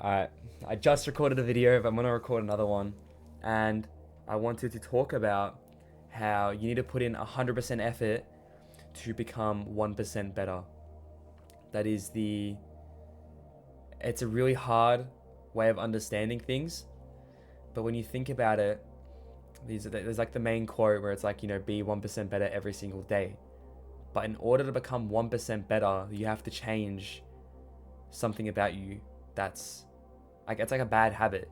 I I just recorded a video, but I'm gonna record another one, and I wanted to talk about how you need to put in 100% effort to become 1% better. That is the It's a really hard way of understanding things, but when you think about it, there's like the main quote where it's like, be 1% better every single day. But in order to become 1% better, you have to change something about you that's like, it's like a bad habit.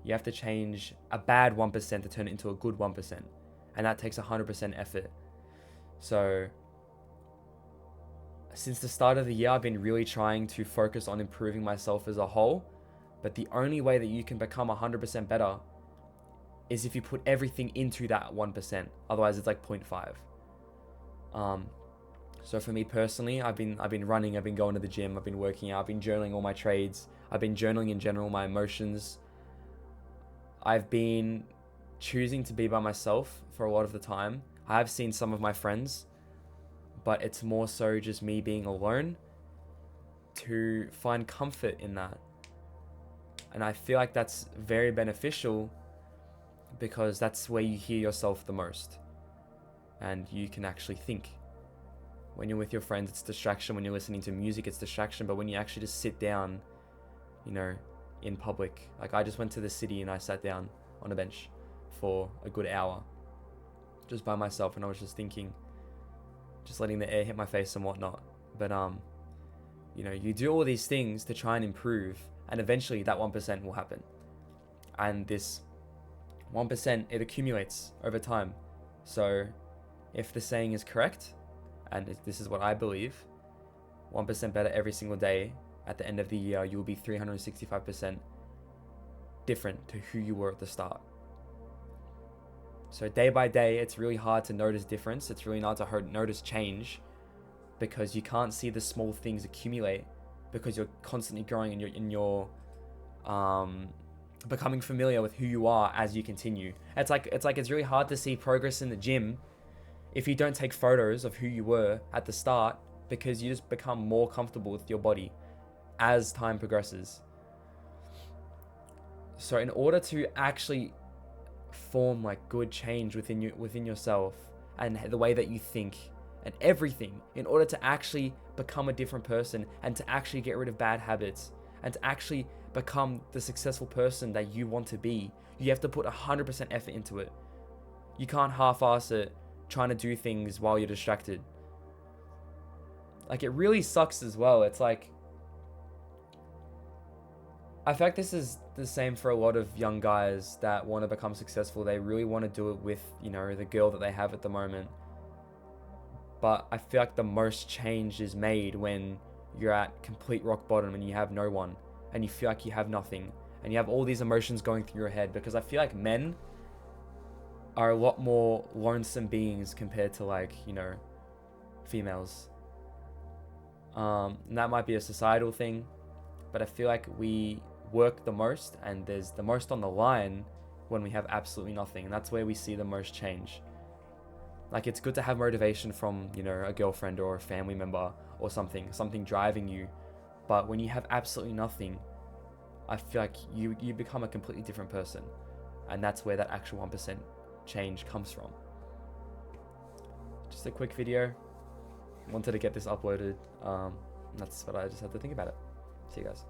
You have to change a bad 1% to turn it into a good 1%. And that takes 100% effort. So, since the start of the year, I've been really trying to focus on improving myself as a whole. But the only way that you can become 100% better is if you put everything into that 1%. Otherwise, it's like 0.5. So for me personally, I've been running, I've been going to the gym, I've been working out, I've been journaling all my trades, I've been journaling in general my emotions. I've been choosing to be by myself for a lot of the time. I have seen some of my friends, but it's more so just me being alone to find comfort in that. And I feel like that's very beneficial because that's where you hear yourself the most and you can actually think. When you're with your friends, it's distraction. When you're listening to music, it's distraction. But when you actually just sit down, in public, like I just went to the city and I sat down on a bench for a good hour just by myself, and I was just thinking, just letting the air hit my face and whatnot. But you do all these things to try and improve, and eventually that 1% will happen. And this 1%, it accumulates over time. So if the saying is correct, and this is what I believe, 1% better every single day, at the end of the year, you will be 365% different to who you were at the start. So day by day, it's really hard to notice difference. It's really hard to notice change because you can't see the small things accumulate because you're constantly growing and you're becoming familiar with who you are as you continue. It's really hard to see progress in the gym if you don't take photos of who you were at the start, because you just become more comfortable with your body as time progresses. So in order to actually form like good change within yourself and the way that you think and everything, in order to actually become a different person and to actually get rid of bad habits and to actually become the successful person that you want to be, you have to put 100% effort into it. You can't half-ass it trying to do things while you're distracted. Like, it really sucks as well. It's like, I feel like this is the same for a lot of young guys that want to become successful. They really want to do it with, the girl that they have at the moment. But I feel like the most change is made when you're at complete rock bottom and you have no one and you feel like you have nothing and you have all these emotions going through your head, because I feel like men are a lot more lonesome beings compared to females. And that might be a societal thing, but I feel like we work the most and there's the most on the line when we have absolutely nothing, and that's where we see the most change. Like, it's good to have motivation from, a girlfriend or a family member or something driving you, but when you have absolutely nothing, I feel like you become a completely different person, and that's where that actual 1% change comes from. Just a quick video. Wanted to get this uploaded. That's what I just had to think about it. See you guys.